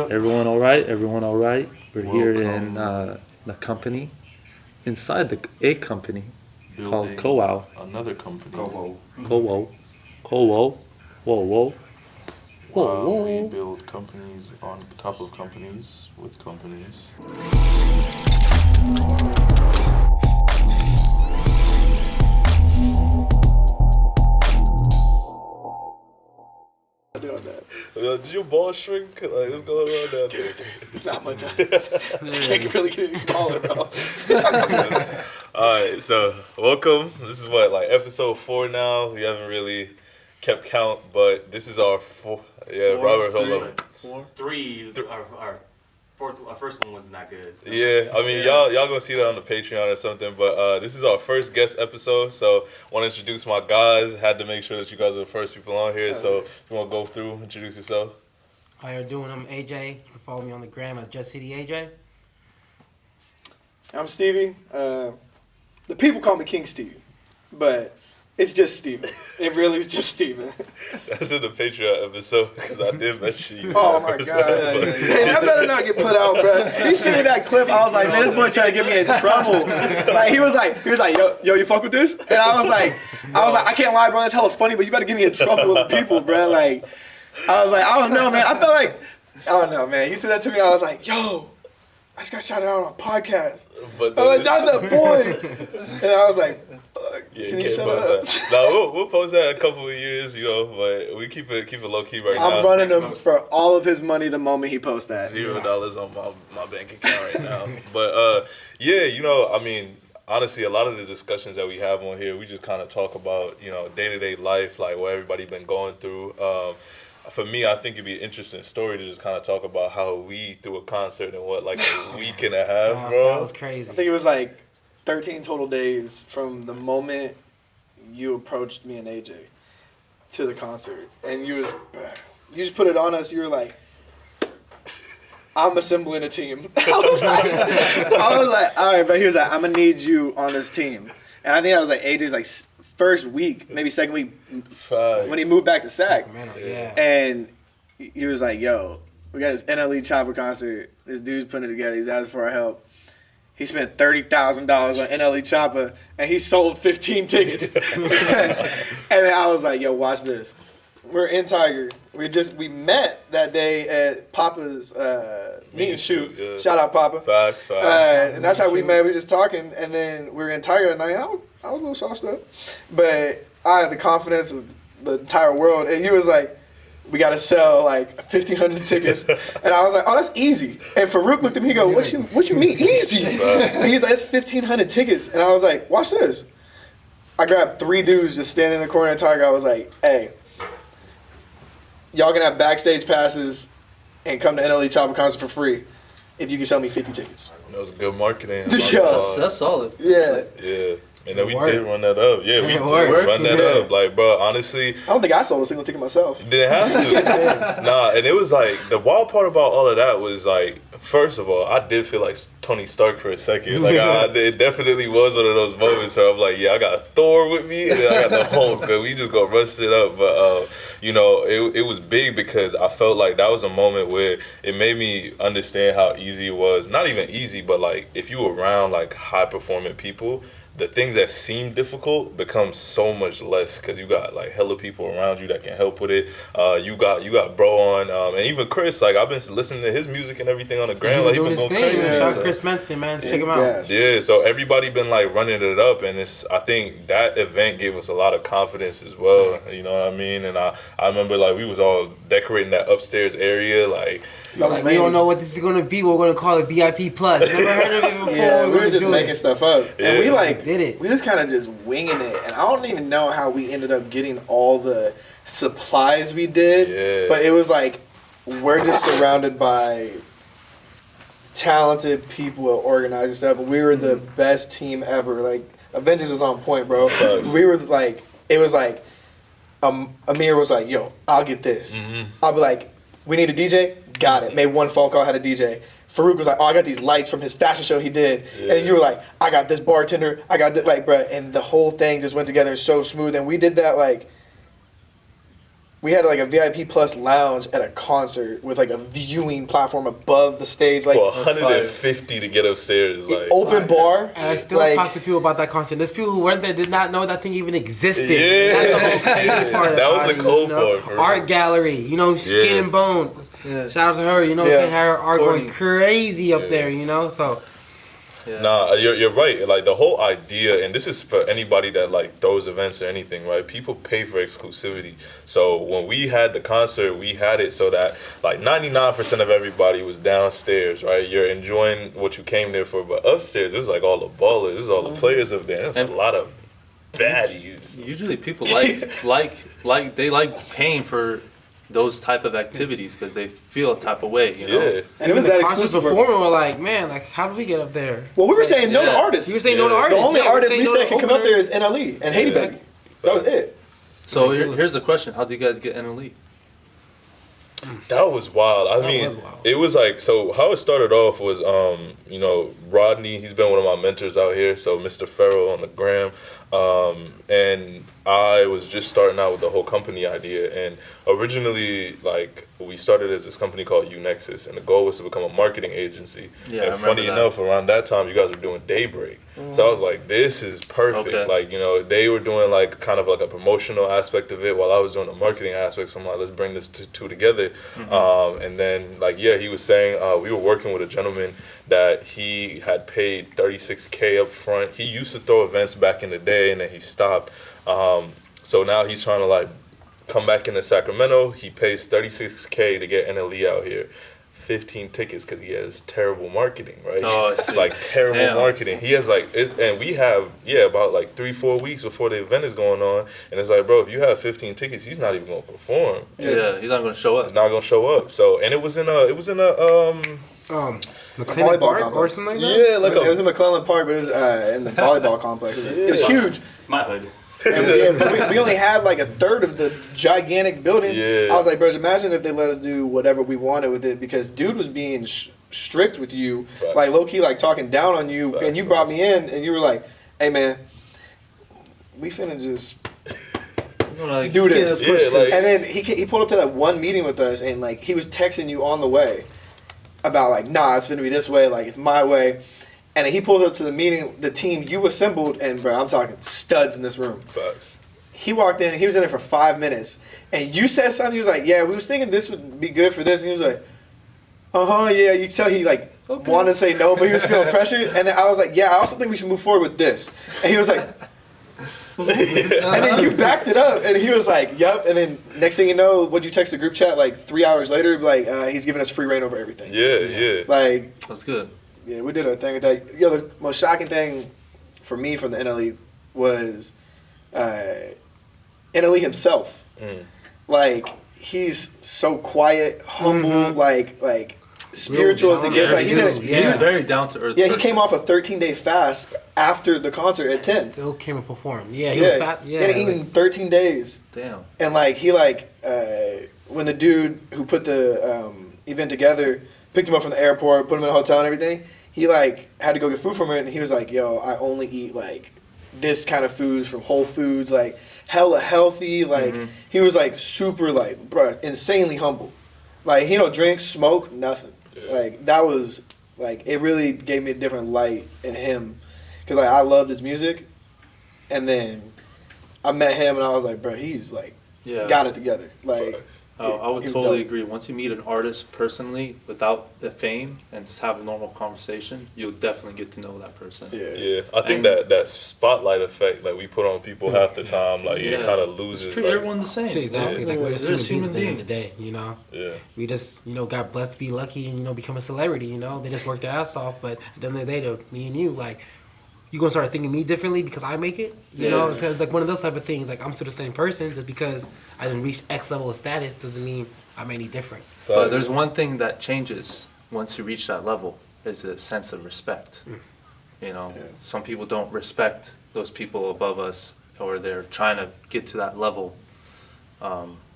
up? Everyone all right? Everyone all right? We're here in Welcome. the company, inside a company called Building Cowow. another company. Cowow. Cowow. Whoa, whoa. While we Whoa. build companies on top of companies with companies. Doing that. Did your ball shrink? Like, what's going on down there? There's not much. I can't really get any smaller, bro. Alright, so welcome. This is episode 4 now. We haven't really kept count, but this is our four. Yeah, Robert, hold up. Our first one wasn't that good. Yeah, I mean, y'all gonna see that on the Patreon or something, but this is our first guest episode, so I want to introduce my guys. Had to make sure that you guys are the first people on here, so if you want to go through, introduce yourself. How you doing? I'm AJ. You can follow me on the gram as Just City AJ. I'm Stevie. The people call me King Stevie, but it's just Steven. It really is just Steven. That's in the Patreon episode, because I did mention you. Oh my God. Hey, that better not get put out, bro. He sent me that clip. I was like, man, this boy trying to get me in trouble. Like he was like, yo, you fuck with this? And I was like, I can't lie, bro. That's hella funny, but you better get me in trouble with the people, bro. Like, I was like, I don't know, man. I felt like, I don't know, man. He said that to me. I was like, yo, I just got shouted out on a podcast. But I was like, that's that boy. And I was like, fuck, yeah, can you shut up? That. No, we'll post that in a couple of years, but we keep it low key right now. I'm running him for all of his money the moment he posts that. $0 on my bank account right now. But I mean, honestly, a lot of the discussions that we have on here, we just kind of talk about, day-to-day life, like what everybody been going through. For me, I think it'd be an interesting story to just kind of talk about how we threw a concert in a week and a half, bro. That was crazy. I think it was like 13 total days from the moment you approached me and AJ to the concert. And you just put it on us. You were like, I'm assembling a team. I was like, all right, but he was like, I'm going to need you on this team. And I think that was like AJ's first week, maybe second week, when he moved back to Sacramento, yeah. And he was like, yo, we got this NLE Chopper concert. This dude's putting it together. He's asking for our help. He spent $30,000 on NLE Chopper, and he sold 15 tickets. And then I was like, yo, watch this. We're in Tiger. We met that day at Papa's meet and shoot. Yeah. Shout out Papa. Facts. And that's how we met. We were just talking, and then we were in Tiger that night. I was a little sauced up, but I had the confidence of the entire world. And he was like, we got to sell 1,500 tickets. And I was like, oh, that's easy. And Farouk looked at me, he go, what you mean easy? And he's like, it's 1,500 tickets. And I was like, watch this. I grabbed 3 dudes just standing in the corner of Tiger. I was like, hey, y'all can have backstage passes and come to NLE Chopper concert for free if you can sell me 50 tickets. That was good marketing. That's solid. Yeah. Yeah. And then we did run that up. Yeah, we did run that up. Bro, honestly. I don't think I sold a single ticket myself. You didn't have to. Nah, and it was the wild part about all of that was first of all, I did feel like Tony Stark for a second. It definitely was one of those moments where I'm like, yeah, I got Thor with me, and then I got the Hulk, and we just gonna rush it up. But, it was big because I felt like that was a moment where it made me understand how easy it was. Not even easy, but if you were around high-performing people, the things that seem difficult become so much less because you got hella people around you that can help with it. You got bro on, and even Chris. I've been listening to his music and everything on the gram. He's He doing been his going thing. crazy. Shout out Chris Manson, man. Check him out. Yeah, so everybody been running it up, and I think that event gave us a lot of confidence as well. Nice. You know what I mean? And I remember we was all decorating that upstairs area we don't know what this is gonna be. We're gonna call it VIP Plus. Never heard of it before. Yeah, we were just making stuff up, and we did it. We just kind of just winging it, and I don't even know how we ended up getting all the supplies we did. Yeah. But it was we're just surrounded by talented people at organizing stuff. We were the best team ever. Avengers was on point, bro. We were it was Amir was like, yo, I'll get this. Mm-hmm. I'll be like, we need a DJ. Got it. Made one phone call, had a DJ. Farouk was like, oh, I got these lights from his fashion show he did. Yeah. And you were like, I got this bartender. I got this, bruh. And the whole thing just went together so smooth. And we did that, we had like a VIP plus lounge at a concert with like a viewing platform above the stage, like for 150 to get upstairs, like open bar. And I still talk to people about that concert. There's people who weren't there did not know that thing even existed. Yeah. That's the whole crazy part. That was the cool part. For Art real. gallery, you know, Skin and Bones. Yeah. Shout out to her, you know what I'm saying? Her art going Courtney. crazy up there, you know? So Yeah. Nah, you're right. Like the whole idea, and this is for anybody that like throws events or anything, right? People pay for exclusivity. So when we had the concert, we had it so that like 99% of everybody was downstairs, right? You're enjoying what you came there for, but upstairs it was like all the ballers, it was all the players up there. There's a lot of baddies. Usually people they like paying for those type of activities because they feel a type of way, you know. Yeah. And it was the that concert exclusive. performer were like, man, like how did we get up there? Well, we were saying no to Yeah. artists. You were saying no to Yeah. artists. The only Yeah, artist saying we no said to could come up openers. there is NLE and Haiti Yeah. Baby. That was it. So Like, it was- here's the question: how do you guys get NLE? That was wild. I That mean, was wild. it was like, so how it started off was, you know, Rodney, he's been one of my mentors out here. So Mr. Farrell on the gram. And I was just starting out with the whole company idea. And originally, like, we started as this company called Unexus. And the goal was to become a marketing agency. Yeah, I and remember funny that. enough, around that time, you guys were doing Daybreak. So I was like, this is perfect. Okay. Like, you know, they were doing like kind of like a promotional aspect of it while I was doing the marketing aspect. So I'm like, let's bring this two together. And then like, yeah, he was saying we were working with a gentleman that he had paid $36K up front. He used to throw events back in the day and then he stopped. So now he's trying to like come back into Sacramento. He pays $36K to get NLE out here. 15 tickets because he has terrible marketing, right? Oh, I see. Like terrible Damn. marketing. He has like, and we have about like 3-4 weeks before the event is going on, and it's like, bro, if you have 15 tickets, he's not even gonna perform. Yeah, he's not going to show up. He's not gonna show up. So, and it was in a McLean volleyball Park or complex. something like that? yeah, like It was a in McClellan Park, but it was in the volleyball complex. It was huge. It's my hood. And but we only had like a third of the gigantic building. Yeah. I was like, bro, imagine if they let us do whatever we wanted with it, because dude was being strict with you, Facts. like low key, like talking down on you, Facts, and you brought me in, and you were like, hey man, we finna just Like, do this. Yeah, like- And then he pulled up to that one meeting with us, and like he was texting you on the way about like, nah, it's gonna be this way, like it's my way. And then he pulls up to the meeting, the team you assembled, and bro, I'm talking studs in this room. Facts. He walked in, he was in there for 5 minutes, and you said something, he was like, yeah, we was thinking this would be good for this, and he was like, yeah, you could tell he like wanted to say no, but he was feeling pressured, and then I was like, yeah, I also think we should move forward with this. And he was like, and then you backed it up, and he was like, yup, and then next thing you know, what'd you text the group chat like 3 hours later, like, he's giving us free reign over everything. Yeah. Like, That's good. yeah, we did our thing with that. Yo, the most shocking thing for me from the NLE was NLE himself. Like, he's so quiet, humble, like spiritual as it gets. Like, He's very down to earth. yeah, he came off a 13-day fast after the concert at 10. Still came and performed. Yeah, he was fat. He Yeah, hadn't eaten 13 days. Damn. And like he when the dude who put the event together picked him up from the airport, put him in a hotel and everything, he like had to go get food from her, and he was like, yo, I only eat like this kind of foods from Whole Foods, like hella healthy. Like he was like super like bruh, insanely humble. Like he don't drink, smoke, nothing. Like that was like it really gave me a different light in him, because like I loved his music, and then I met him and I was like, bro, he's like got it together. Like Oh, I would he was totally dope. agree. Once you meet an artist personally without the fame and just have a normal conversation, you'll definitely get to know that person. Yeah, I think that spotlight effect like we put on people half the time, like it kind of loses. Treat like, everyone the same. Shit, exactly. Like we're just There's human beings at the beings. end of the day, you know. Yeah. We just, got blessed to be lucky and become a celebrity. They just work their ass off. But at the end of the day, to me and you, like, you gonna start thinking me differently because I make it. You know, it's like one of those type of things. Like I'm still the same person, just because I didn't reach X level of status doesn't mean I'm any different. But there's one thing that changes once you reach that level is a sense of respect. Some people don't respect those people above us, or they're trying to get to that level.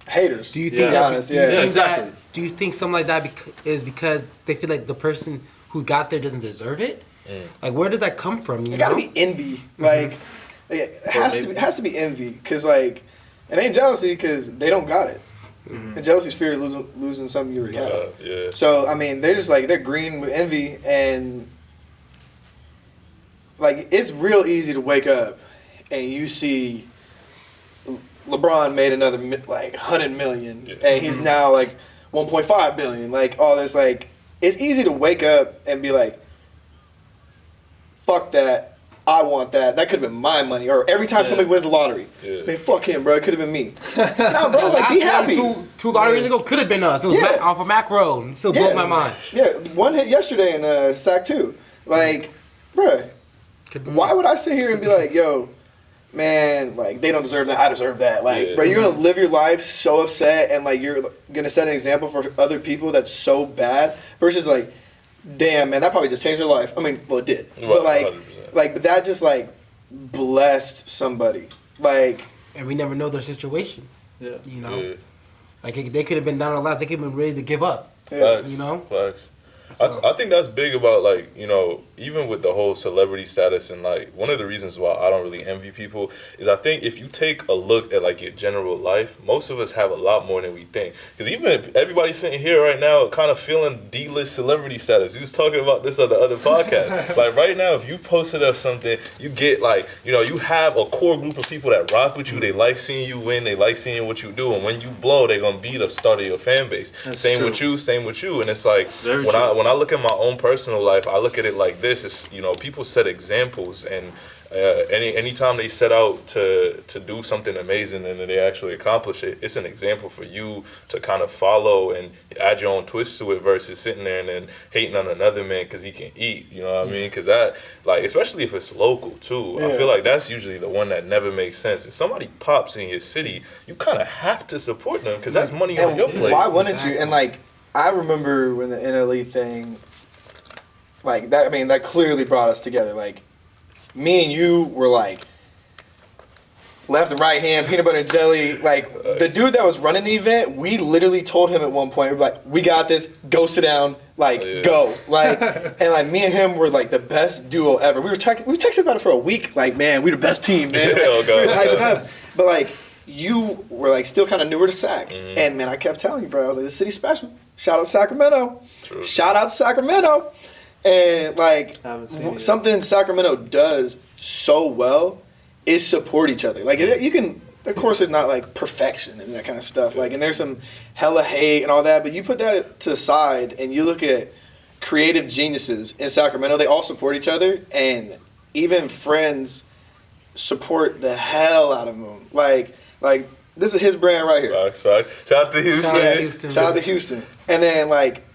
Haters. Do you to think be that? honest, Do you yeah. think Exactly. that? Do you think something like that is because they feel like the person who got there doesn't deserve it? Like, where does that come from? You It gotta know? be envy. Like it has to be envy, because like it ain't jealousy because they don't got it. And jealousy's fear is losing something you already have. Yeah. So I mean, they're just like they're green with envy, and like it's real easy to wake up and you see LeBron made another like 100 million, and he's now like 1.5 billion. Like all this, like it's easy to wake up and be like, "Fuck that! I want that. That could have been my money." Or every time somebody wins the lottery, man, fuck him, bro. It could have been me. Nah, bro, like be happy. Two lotteries ago could have been us. It was off of macro. It still broke my mind. Yeah, one hit yesterday and sack 2. Like, bro, why would I sit here and be like, "Yo, man, like they don't deserve that. I deserve that." Like, bro, you're gonna live your life so upset, and like you're gonna set an example for other people that's so bad. Versus like, damn, man, that probably just changed their life. I mean, well, it did, but like, 100%. But that just like blessed somebody. Like, and we never know their situation. Yeah, you know, like they could have been down on the last. They could have been ready to give up. Facts. You know, facts. So. I think that's big about, like, you know, even with the whole celebrity status, and like one of the reasons why I don't really envy people is I think if you take a look at like your general life, most of us have a lot more than we think. Because even if everybody sitting here right now kind of feeling D-list celebrity status. We was talking about this on the other podcast. Like right now, if you posted up something, you get like, you know, you have a core group of people that rock with you. They like seeing you win. They like seeing what you do. And when you blow, they're going to be the start of your fan base. Same with you. And it's like, when I look at my own personal life, I look at it like this. It's, you know, people set examples, and anytime they set out to do something amazing and then they actually accomplish it, it's an example for you to kind of follow and add your own twist to it versus sitting there and then hating on another man because he can eat. You know what I mean? Because that, like, especially if it's local too, I feel like that's usually the one that never makes sense. If somebody pops in your city, you kind of have to support them because that's money on your plate. Why wouldn't you? And like, I remember when the NLE thing, like that. I mean, that clearly brought us together. Like, me and you were like left and right hand, peanut butter and jelly. Like the dude that was running the event, we literally told him at one point, we were like, "We got this. Go sit down. Like, go." Like, and like me and him were like the best duo ever. We texted about it for a week. Like, man, we the best team, man. Like, we was hyping up. But like, you were like still kind of newer to SAC, and man, I kept telling you, bro. I was like, "This city's special. Shout out to Sacramento. True. Shout out to Sacramento." And like something Sacramento does so well is support each other. Like you can, of course, there's not like perfection and that kind of stuff. Like, and there's some hella hate and all that. But you put that to the side and you look at creative geniuses in Sacramento. They all support each other, and even friends support the hell out of them. Like this is his brand right here. Facts. Shout out to Houston. Shout out to Houston. And then like,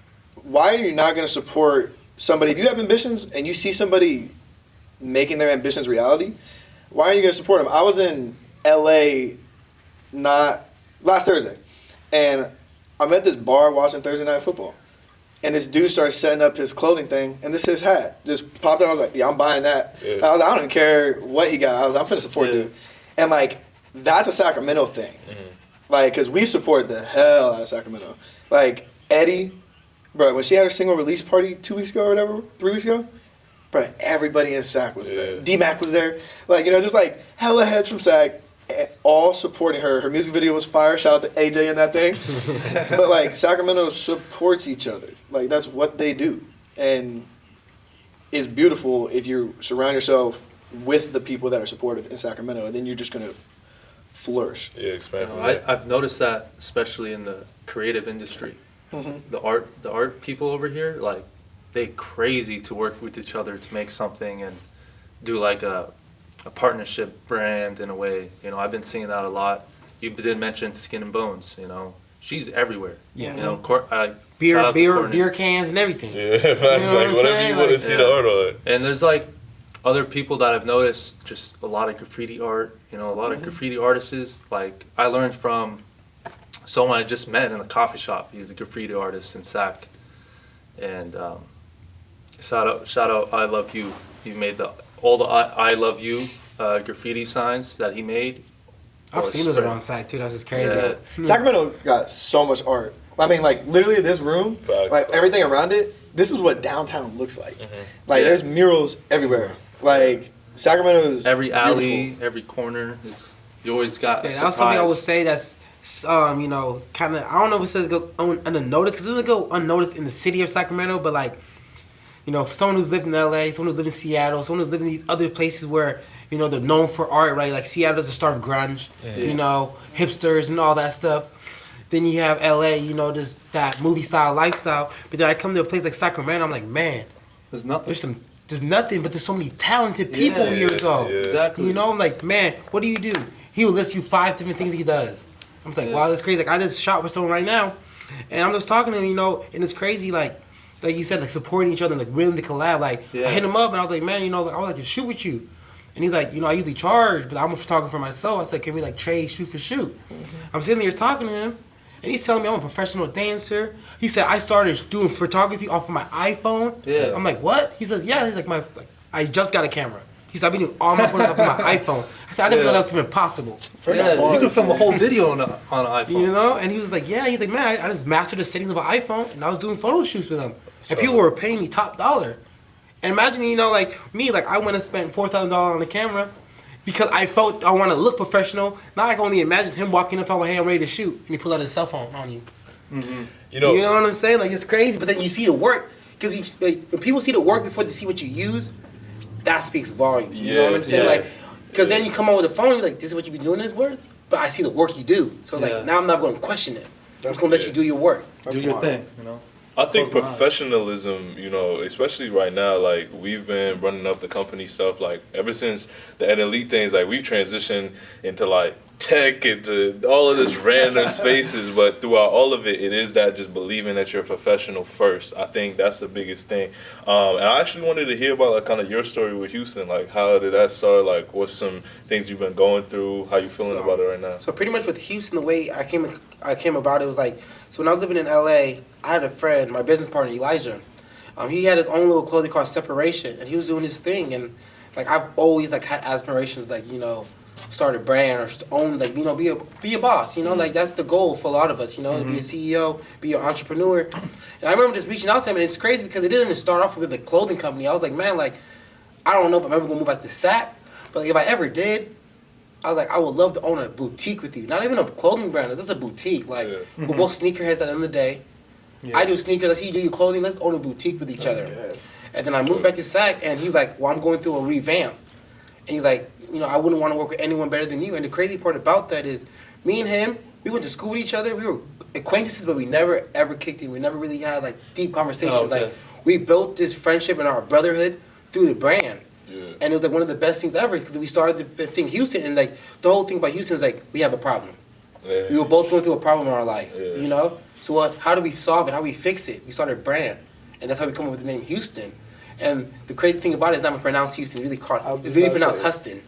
why are you not going to support somebody? If you have ambitions and you see somebody making their ambitions reality, why are you going to support them? I was in LA last Thursday, and I'm at this bar watching Thursday Night Football, and this dude starts setting up his clothing thing, and this is his hat just popped up. I was like, yeah, I'm buying that. I don't even care what he got. I'm finna support dude. And like, that's a Sacramento thing. Like, because we support the hell out of Sacramento. Like, Eddie, bro, when she had her single release party 2 weeks ago or whatever, 3 weeks ago, bro, everybody in SAC was there. D-Mac was there. Like, you know, just like hella heads from SAC, all supporting her. Her music video was fire. Shout out to AJ and that thing. But like, Sacramento supports each other. Like, that's what they do. And it's beautiful if you surround yourself with the people that are supportive in Sacramento, and then you're just going to flourish. Yeah, expand. I've noticed that, especially in the creative industry. The art people over here, like, they crazy to work with each other to make something and do like a partnership brand in a way. You know, I've been seeing that a lot. You did mention Skin and Bones. You know, she's everywhere. Yeah. You know, beer cans and everything. Yeah, facts. Like whatever you want to see the art on. And there's like other people that I've noticed, just a lot of graffiti art. You know, a lot of graffiti artists. Like, I learned from someone I just met in a coffee shop. He's a graffiti artist in SAC. And shout out I Love You. He made all the I Love You graffiti signs that he made. I've seen those around SAC too. That's just crazy. Yeah. Sacramento got so much art. I mean, like, literally this room, everything around it, this is what downtown looks like. Like, there's murals everywhere. Like, Sacramento's every alley, beautiful. every corner. You always got a surprise. That was something I would say that's you know, kind of, I don't know if it says it goes unnoticed, because it doesn't go unnoticed in the city of Sacramento, but like, you know, for someone who's lived in LA, someone who's lived in Seattle, someone who's lived in these other places where, you know, they're known for art, right? Like Seattle is the start of grunge, you know, hipsters and all that stuff. Then you have LA, you know, that movie style lifestyle. But then I come to a place like Sacramento, I'm like, man, There's nothing. there's nothing, but there's so many talented people here though. Yeah. Exactly. You know, I'm like, man, what do you do? He will list you 5 different things he does. I'm just like, wow, that's crazy. Like I just shot with someone right now, and I'm just talking to him, you know, and it's crazy, like you said, like supporting each other, and, like willing to collab. Like I hit him up, and I was like, man, you know, like, I would like to shoot with you. And he's like, you know, I usually charge, but I'm a photographer myself. I said, can we like trade shoot for shoot? I'm sitting here talking to him, and he's telling me I'm a professional dancer. He said I started doing photography off of my iPhone. Yeah. I'm like, what? He says, yeah. He's like, I just got a camera. He said, I've been doing all my photos off of my iPhone. I said, I didn't know that was even possible. Yeah, you can film a whole video on an iPhone. You know? And he was like, yeah. He's like, man, I just mastered the settings of an iPhone, and I was doing photo shoots with him. And people were paying me top dollar. And imagine, you know, like me, like I went and spent $4,000 on the camera because I felt I want to look professional. Now I can only imagine him walking up talking about, hey, I'm ready to shoot. And he pulled out his cell phone on you. You know what I'm saying? Like, it's crazy. But then you see the work. Because like, when people see the work before they see what you use, that speaks volume. You know what I'm saying? Like, because then you come on with the phone, you're like, this is what you be doing this work? But I see the work you do. So it's like, now I'm not going to question it. I'm just going to let you do your work. Do your thing, you know? I think professionalism, you know, especially right now, like we've been running up the company stuff, like ever since the elite things, like we've transitioned into like tech, into all of this random spaces, but throughout all of it, it is that just believing that you're a professional first. I think that's the biggest thing. And I actually wanted to hear about like kind of your story with Houston, like how did that start? Like what's some things you've been going through? How you feeling about it right now? So pretty much with Houston, the way I came about it was like, so when I was living in LA, I had a friend, my business partner Elijah. He had his own little clothing called Separation, and he was doing his thing. And like I've always like had aspirations, like, you know, start a brand or own, like, you know, be a boss. You know, like that's the goal for a lot of us. You know, to be a CEO, be an entrepreneur. And I remember just reaching out to him, and it's crazy because it didn't even start off with a clothing company. I was like, man, like I don't know if I'm ever gonna move back to SAC, but like if I ever did, I was like, I would love to own a boutique with you. Not even a clothing brand, it's just a boutique. Like, we're both sneakerheads at the end of the day. Yeah. I do sneakers, I see you do your clothing, let's own a boutique with each other. Yes. And then I moved back to SAC, and he's like, well, I'm going through a revamp. And he's like, you know, I wouldn't want to work with anyone better than you. And the crazy part about that is, me and him, we went to school with each other. We were acquaintances, but we never, ever kicked in. We never really had, like, deep conversations. Oh, okay. Like, we built this friendship and our brotherhood through the brand. Yeah. And it was like one of the best things ever because we started the thing Houston, and like the whole thing about Houston is like we have a problem. Yeah. We were both going through a problem in our life, you know. So how do we solve it? How do we fix it? We started a brand, and that's how we come up with the name Houston. And the crazy thing about it is not pronounced Houston. It's really pronounced Huston.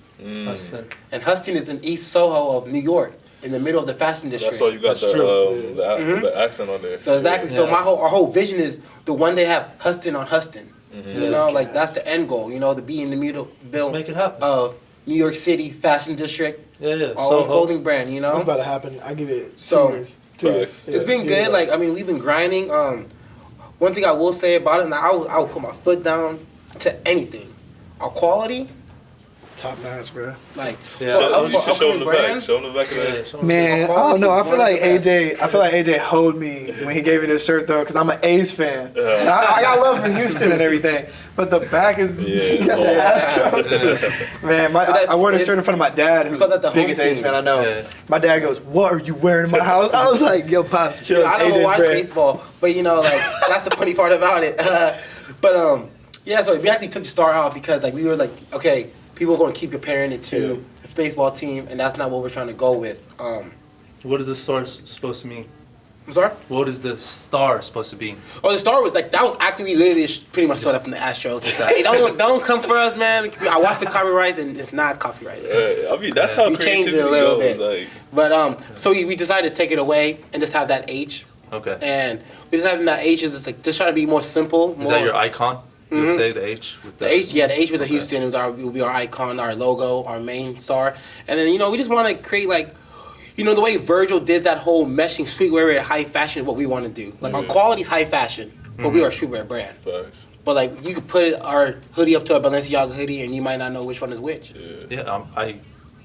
Huston. And Huston is in East Soho of New York, in the middle of the fashion district. That's why you got the accent on there. So exactly. Yeah. So our whole vision is to one day have Huston on Huston. You know, like that's the end goal. You know, to be in the middle Let's make it happen. Of New York City fashion district. Yeah. Our own clothing brand. You know, it's about to happen. I give it 2 years. 2 years. It's been good. Like I mean, we've been grinding. One thing I will say about it, and I will put my foot down to anything. Our quality. Top notch, bro. Like, show them the back. Show them the back of that. Man, I don't know. I feel like AJ hold me when he gave me this shirt though, because I'm an A's fan. And I got love for Houston and everything, but the back is you got the ass up. Man, I wore this shirt in front of my dad, who's the biggest A's fan I know. Yeah. My dad goes, "What are you wearing in my house?" I was like, "Yo, pops, chill." I don't watch baseball, but you know, like that's the funny part about it. Yeah. So we actually took the star out because like we were like, okay. People are going to keep comparing it to the baseball team, and that's not what we're trying to go with. What is the star supposed to mean? I'm sorry? What is the star supposed to be? Oh, the star was like, that was actually, we literally pretty much stole that from the Astros. Hey, don't come for us, man. I watched the copyrights, and it's not copyrighted. I mean, that's how we changed it a little bit. Like. But, so we decided to take it away and just have that H. Okay. And we just having that H is just like, just trying to be more simple. Is that your icon? You would say the H? With the H, yeah, the H with the Houston will be our icon, our logo, our main star. And then, you know, we just want to create, like, you know, the way Virgil did that whole meshing streetwear high fashion is what we want to do. Like, our quality is high fashion, but we are a streetwear brand. Nice. But, like, you could put our hoodie up to a Balenciaga hoodie, and you might not know which one is which. Yeah,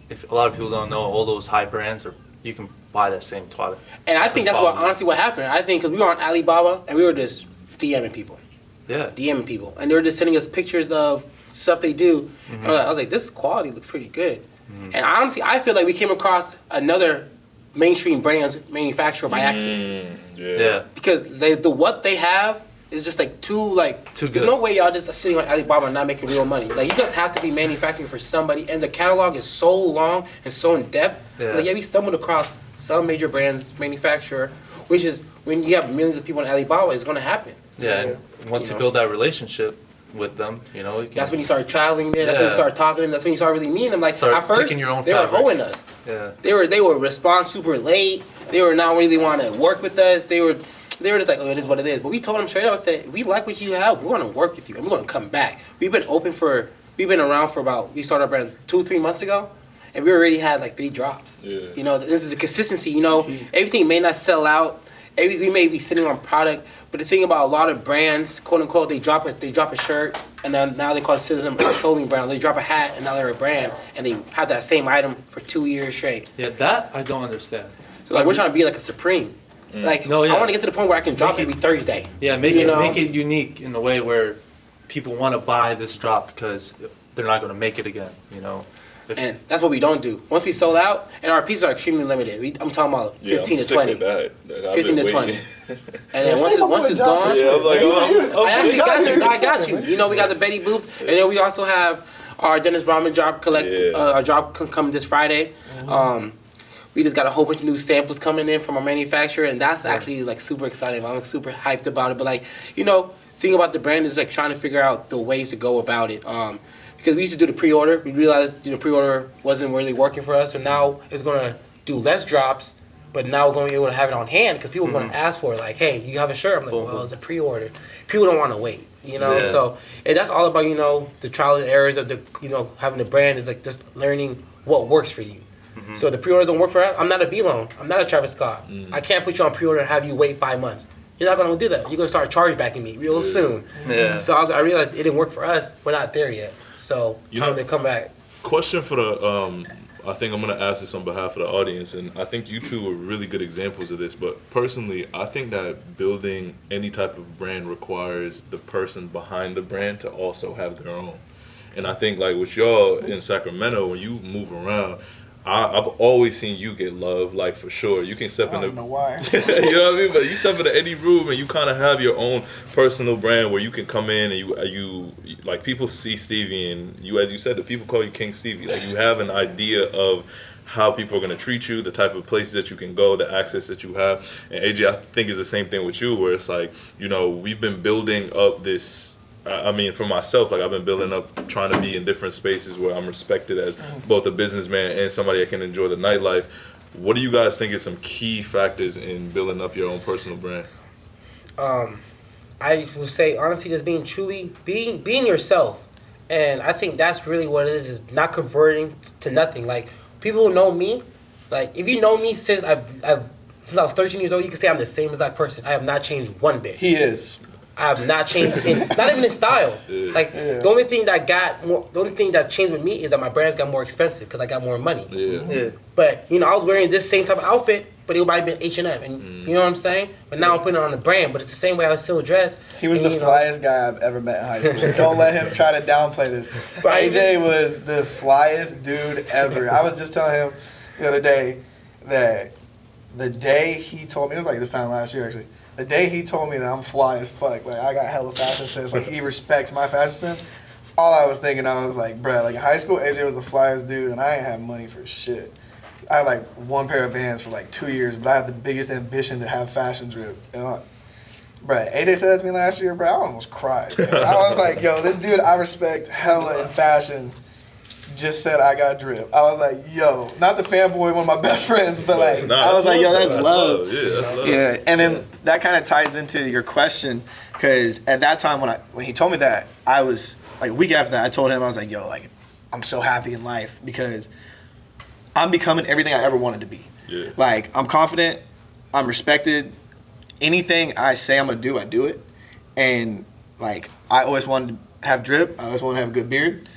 if a lot of people don't know, all those high brands, or you can buy that same toilet. And I think that's honestly what happened. I think because we were on Alibaba and we were just DMing people. Yeah. DMing people. And they were just sending us pictures of stuff they do. And I was like, this quality looks pretty good. And honestly, I feel like we came across another mainstream brand's manufacturer by accident. Yeah. Because what they have is just like too good. There's no way y'all just sitting on Alibaba and not making real money. Like you guys have to be manufacturing for somebody, and the catalog is so long and so in depth. Yeah. Like we stumbled across some major brands manufacturer, which is when you have millions of people on Alibaba, it's going to happen. Yeah, and once you build that relationship with them, that's when you start traveling there. That's when you start talking to them. That's when you start really meeting them. Like at first, your own they were owing us. Yeah, they would respond super late. They were not really want to work with us. They were just like, oh, it is what it is. But we told them straight up, I said, we like what you have. We're going to work with you, and we're going to come back. We've been around for we started our brand 2-3 months ago, and we already had like 3 drops. Yeah. This is a consistency. Everything may not sell out. We may be sitting on product, but the thing about a lot of brands, quote unquote, they drop a shirt, and then now they consider them a clothing brand. They drop a hat, and now they're a brand, and they have that same item for 2 years straight. Yeah, that I don't understand. So like we're trying to be like a Supreme. Like I want to get to the point where I can drop every Thursday. Yeah, make it unique in a way where people want to buy this drop because they're not going to make it again. And that's what we don't do. Once we sold out, and our pieces are extremely limited. I'm talking about 15 to 20. 15 to 20. And then once it's gone, I'm like, I actually got you. I got you. We got the Betty Boops, and then we also have our Dennis Rodman drop our drop coming this Friday. We just got a whole bunch of new samples coming in from our manufacturer, and that's actually like super exciting. I'm super hyped about it. But like, thing about the brand is like trying to figure out the ways to go about it. Because we used to do the pre-order, we realized the pre-order wasn't really working for us, so now it's gonna do less drops, but now we're gonna be able to have it on hand because people are gonna ask for it. Like, hey, you have a shirt? I'm like, well, it's a pre-order. People don't want to wait, So and that's all about the trial and errors of the having the brand is like just learning what works for you. So the pre-orders don't work for us. I'm not a V-Loan. I'm not a Travis Scott. I can't put you on pre-order and have you wait 5 months. You're not gonna do that. You're gonna start chargebacking me real soon. Yeah. So I realized it didn't work for us. We're not there yet. So time to come back. Question for the I think I'm gonna ask this on behalf of the audience, and I think you two are really good examples of this. But personally, I think that building any type of brand requires the person behind the brand to also have their own. And I think like with y'all in Sacramento, when you move around, I've always seen you get love, like for sure. You can step in. I don't know why. You know what I mean? But you step into any room and you kind of have your own personal brand where you can come in and you like people see Stevie and you, as you said, the people call you King Stevie. Like you have an idea of how people are going to treat you, the type of places that you can go, the access that you have. And AJ, I think is the same thing with you, where it's like, we've been building up this. I mean, for myself, like I've been building up, trying to be in different spaces where I'm respected as both a businessman and somebody that can enjoy the nightlife. What do you guys think is some key factors in building up your own personal brand? I would say honestly, just being yourself, and I think that's really what it is not converting to nothing. Like people who know me, like if you know me since I was 13 years old, you can say I'm the same exact person. I have not changed one bit. He is. I have not changed, not even in style. Like the only thing that changed with me is that my brands got more expensive because I got more money. But I was wearing this same type of outfit, but it might have been H&M, and you know what I'm saying. But now I'm putting it on the brand, but it's the same way I still dress. He was the flyest guy I've ever met in high school. Don't let him try to downplay this. But AJ was the flyest dude ever. I was just telling him the other day that the day he told me, it was like this time last year actually. The day he told me that I'm fly as fuck, like I got hella fashion sense, like he respects my fashion sense. All I was thinking, I was like, bruh, like in high school, AJ was the flyest dude, and I ain't have money for shit. I had like one pair of Vans for like 2 years, but I had the biggest ambition to have fashion drip. And bruh, AJ said that to me last year, bruh, I almost cried. I was like, yo, this dude I respect hella in fashion just said I got drip. I was like, yo, not the fanboy, one of my best friends, but like, I was like, yo, that's love. Yeah, that's love. Yeah, and then that kind of ties into your question, because at that time when he told me that, I was like, a week after that, I told him, I was like, yo, like, I'm so happy in life because I'm becoming everything I ever wanted to be. Yeah. Like, I'm confident, I'm respected. Anything I say I'm gonna do, I do it. And like, I always wanted to have drip. I always wanted to have a good beard.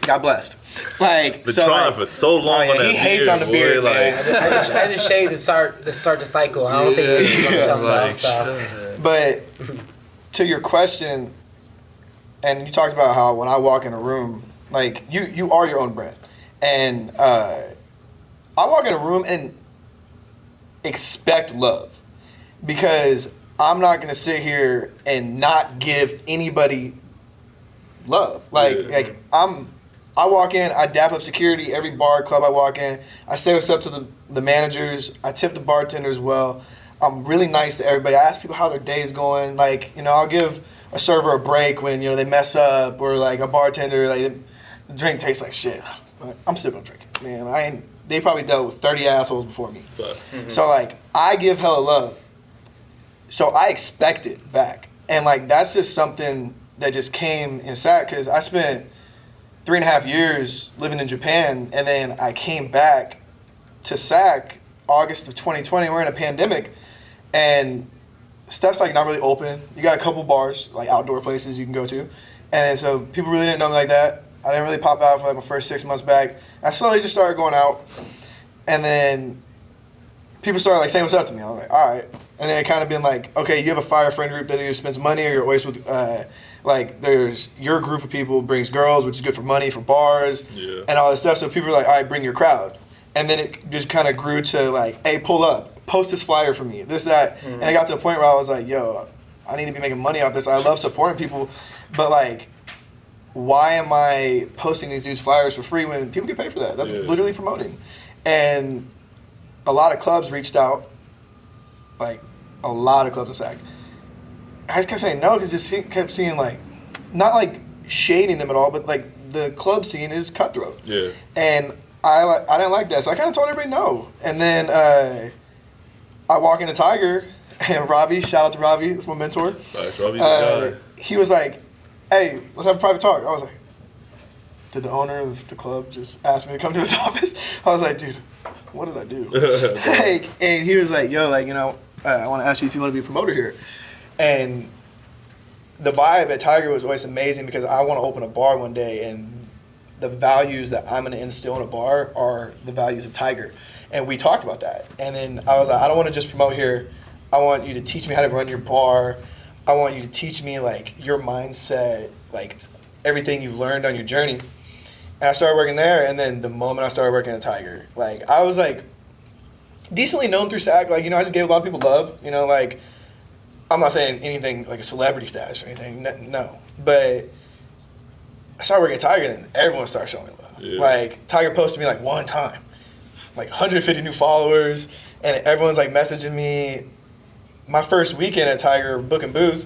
got blessed. Like, Been so trying like, for so long on that he hates beard, on the boy, beard, man. I just shaved to start the cycle. I don't think it's gonna come down. So. But to your question, and you talked about how when I walk in a room, like you are your own brand, and I walk in a room and expect love, because I'm not gonna sit here and not give anybody love. Like I walk in, I dap up security every bar club I walk in. I say what's up to the managers. I tip the bartenders well. I'm really nice to everybody. I ask people how their day's going. Like, you know, I'll give a server a break when, you know, they mess up, or like a bartender, like the drink tastes like shit. I'm still gonna drink it, man. They probably dealt with 30 assholes before me. Mm-hmm. So like, I give hella love. So I expect it back. And like, that's just something that just came inside, because I spent 3.5 years living in Japan, and then I came back to SAC August of 2020. We're in a pandemic, and stuff's like not really open. You got a couple bars, like outdoor places you can go to, and so people really didn't know me like that. I didn't really pop out for like my first 6 months back. I slowly just started going out, and then people started like saying what's up to me. I was like, all right. And then it kind of been like, okay, you have a fire friend group that either spends money, or you're always with, like, there's your group of people brings girls, which is good for money, for bars, and all this stuff. So people are like, all right, bring your crowd. And then it just kind of grew to like, hey, pull up, post this flyer for me, this, that. Mm-hmm. And it got to a point where I was like, yo, I need to be making money off this. I love supporting people, but like, why am I posting these dudes' flyers for free when people get paid for that? That's literally promoting. And a lot of clubs reached out, like a lot of clubs in SAC. I just kept saying no, because just kept seeing like, not like shading them at all, but like the club scene is cutthroat. Yeah. And I didn't like that, so I kind of told everybody no. And then I walk into Tiger, and Ravi, shout out to Ravi, that's my mentor. Nice, Ravi, the guy. He was like, hey, let's have a private talk. I was like, did the owner of the club just ask me to come to his office? I was like, dude, what did I do? Like, and he was like, yo, like, you know, I want to ask you if you want to be a promoter here. And the vibe at Tiger was always amazing, because I want to open a bar one day, and the values that I'm going to instill in a bar are the values of Tiger. And we talked about that. And then I was like, I don't want to just promote here. I want you to teach me how to run your bar. I want you to teach me like your mindset, like everything you've learned on your journey. And I started working there, and then the moment I started working at Tiger, like I was like decently known through SAC. Like, you know, I just gave a lot of people love. You know, like I'm not saying anything like a celebrity status or anything, no. But I started working at Tiger, and then everyone started showing me love. Yeah. Like Tiger posted me like one time, like 150 new followers, and everyone's like messaging me. My first weekend at Tiger booking booze,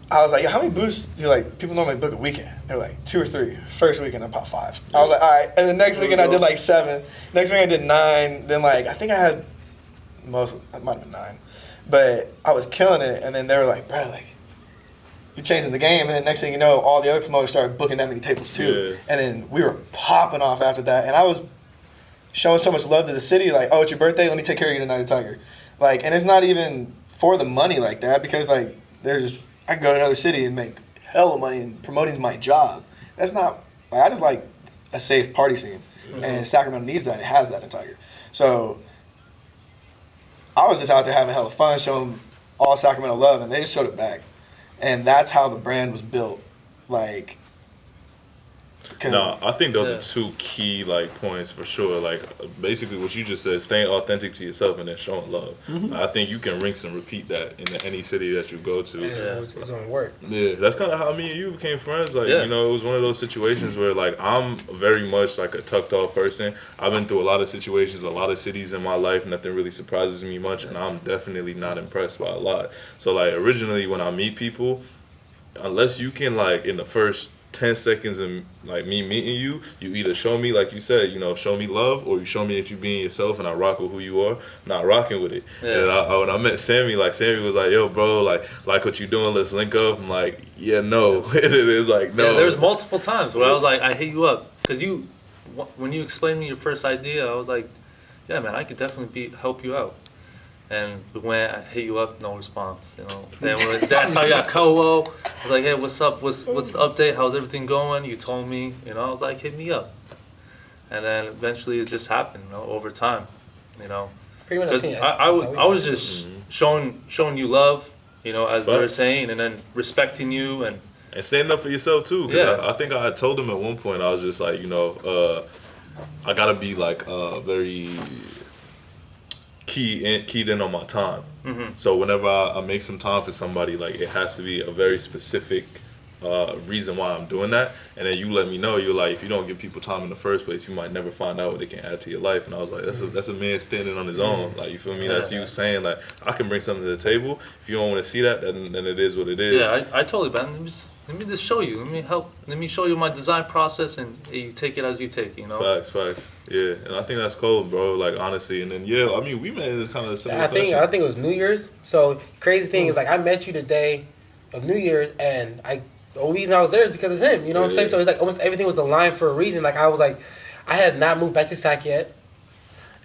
I was like, yo, how many booths do like people normally book a weekend? They're like 2 or 3. First weekend I popped 5. I was like, all right. And the next weekend I did like 7. Next weekend I did 9. Then like I think I had it might have been 9, but I was killing it. And then they were like, bro, like you're changing the game. And then next thing you know, all the other promoters started booking that many tables too. Yeah. And then we were popping off after that. And I was showing so much love to the city, like, oh, it's your birthday, let me take care of you tonight at Tiger. Like, and it's not even for the money like that, because like I can go to another city and make hella money, and promoting's my job. That's not, like, I just like a safe party scene. Mm-hmm. And Sacramento needs that, it has that in Tiger. So I was just out there having hella fun, showing all Sacramento love, and they just showed it back. And that's how the brand was built. Like, no, I think those are 2 key like points for sure. Like basically what you just said, staying authentic to yourself and then showing love. Mm-hmm. I think you can rinse and repeat that in any city that you go to. Yeah, it's gonna work. Yeah, that's kind of how me and you became friends. Like, you know, it was one of those situations where like I'm very much like a tucked off person. I've been through a lot of situations, a lot of cities in my life. Nothing really surprises me much, and I'm definitely not impressed by a lot. So like originally when I meet people, unless you can like in the first 10 seconds of like me meeting you, you either show me, like you said, you know, show me love, or you show me that you being yourself and I rock with who you are. I'm not rocking with it. Yeah. And when I met Sammy, like Sammy was like, yo, bro, like what you doing, let's link up. I'm like, yeah, no. It is like, no. Yeah, there's multiple times where I was like, I hit you up. Because when you explained me your first idea, I was like, yeah, man, I could definitely help you out. And when I hit you up, no response, you know. Then that's how I got Kowo. I was like, hey, what's up? What's the update? How's everything going? You told me, you know. I was like, hit me up. And then eventually it just happened, you know, over time, you know. Because I was just showing you love, you know, as they're saying, and then respecting you and standing up for yourself too. Cause I think I had told him at one point, I was just like, you know, I gotta be like very keyed in on my time. Mm-hmm. So whenever I make some time for somebody, like it has to be a very specific reason why I'm doing that. And then you let me know, you're like, if you don't give people time in the first place, you might never find out what they can add to your life. And I was like, that's a man standing on his own. Like, you feel me? That's you saying, like, I can bring something to the table. If you don't want to see that, then it is what it is. Yeah, I totally, man. Let me just show you. Let me show you my design process, and you take it as you take, you know? Facts. Yeah, and I think that's cool, bro. Like, honestly. And then, yeah, I mean, we met in kind of a similar fashion. I think it was New Year's. So, crazy thing is, like, I met you the day of New Year's, and the only reason I was there is because of him, you know what I'm saying? So it's like almost everything was aligned for a reason. Like I was like, I had not moved back to SAC yet.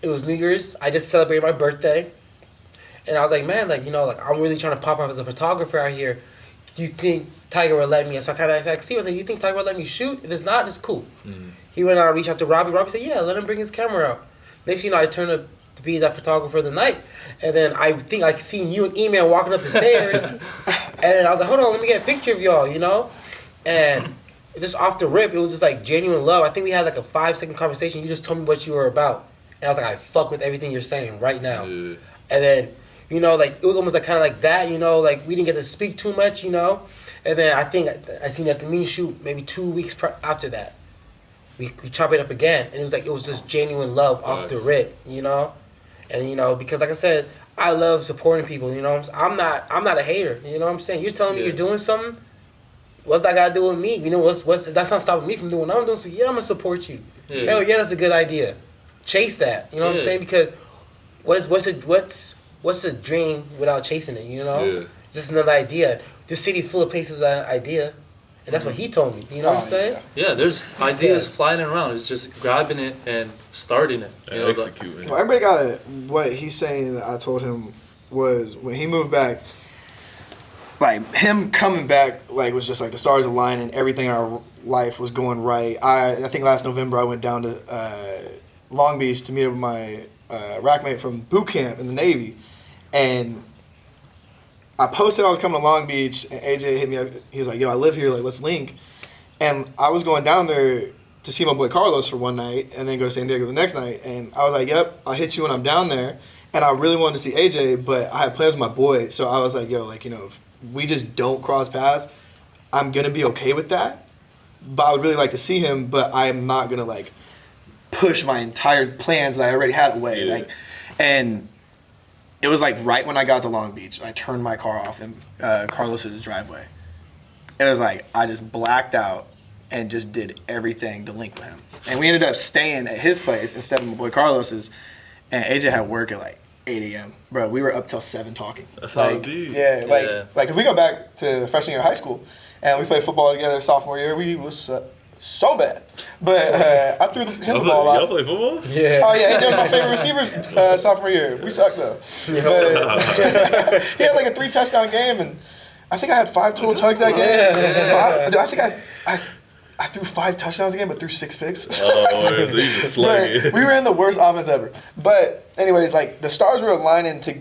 It was New Year's. I just celebrated my birthday. And I was like, man, like, you know, like I'm really trying to pop up as a photographer out here. Do you think Tiger will let me? So I kind of like, see, I was like, you think Tiger will let me shoot? If it's not, it's cool. Mm-hmm. He went out and reached out to Robbie. Robbie said, yeah, let him bring his camera out. Next thing you know, I turned up to be that photographer of the night. And then I think I seen you and E-Man walking up the stairs. And then I was like, hold on, let me get a picture of y'all, you know? And just off the rip, it was just like genuine love. I think we had like a 5-second conversation. You just told me what you were about. And I was like, I fuck with everything you're saying right now. Yeah. And then, you know, like, it was almost like kind of like that, you know? Like, we didn't get to speak too much, you know? And then I think I seen you at the mean shoot maybe 2 weeks after that. We chop it up again. And it was just genuine love off the rip, you know? And, you know, because like I said, I love supporting people, you know? I'm not a hater, you know what I'm saying? You're telling me you're doing something, what's that got to do with me? You know, that's not stopping me from doing what I'm doing, so yeah, I'm going to support you. Yeah. Hell yeah, that's a good idea. Chase that, you know what I'm saying? Because what's a dream without chasing it, you know? Yeah. Just another idea. This city's full of places without an idea. And that's what he told me. You know what I'm saying? Yeah, there's ideas flying around. It's just grabbing it and starting it. And executing. Well, everybody got it. What he's saying that I told him was when he moved back, like him coming back, like was just like the stars aligning, everything in our life was going right. I think last November I went down to Long Beach to meet up with my rackmate from boot camp in the Navy, and I posted I was coming to Long Beach, and AJ hit me up. He was like, yo, I live here, like, let's link. And I was going down there to see my boy Carlos for one night, and then go to San Diego the next night. And I was like, yep, I'll hit you when I'm down there. And I really wanted to see AJ, but I had plans with my boy. So I was like, yo, like, you know, if we just don't cross paths, I'm going to be okay with that. But I would really like to see him, but I am not going to, like, push my entire plans that I already had away. Yeah. Like, and it was like right when I got to Long Beach, I turned my car off in Carlos's driveway. It was like I just blacked out and just did everything to link with him. And we ended up staying at his place instead of my boy Carlos's. And AJ had work at like 8 a.m. Bro, we were up till 7 talking. That's how it be. Yeah, like if we go back to freshman year of high school and we played football together sophomore year, we was so bad. But I threw him the ball out. Y'all play football? Yeah. Oh, yeah. He was my favorite receiver sophomore year. We sucked, though. Yeah. But he had like a 3-touchdown game, and I think I had 5 total tugs that game. Yeah. I think I threw 5 touchdowns a game, but threw 6 picks. Oh, so you just slugging. We were in the worst offense ever. But anyways, like, the stars were aligning to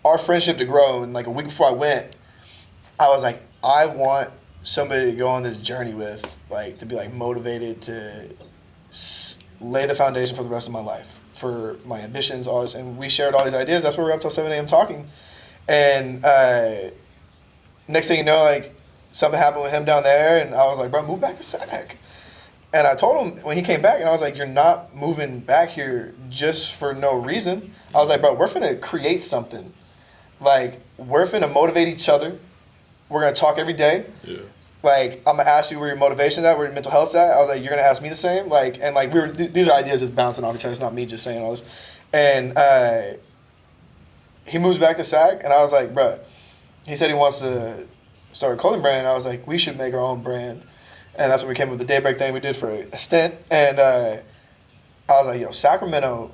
our friendship to grow, and like a week before I went, I was like, I want somebody to go on this journey with, like, to be like motivated to lay the foundation for the rest of my life, for my ambitions, all this. And we shared all these ideas. That's why we're up till 7 a.m. talking. And next thing you know, like, something happened with him down there, and I was like, bro, move back to SAC. And I told him when he came back, and I was like, you're not moving back here just for no reason. I was like, bro, we're finna create something. Like, we're finna motivate each other. We're gonna talk every day. Yeah. Like, I'm gonna ask you where your motivation's at, where your mental health's at. I was like, you're gonna ask me the same. Like, and like these are ideas just bouncing off each other. It's not me just saying all this. And he moves back to SAC, and I was like, bro, he said he wants to start a clothing brand. And I was like, we should make our own brand. And that's when we came up with the Daybreak thing we did for a stint. And I was like, yo, Sacramento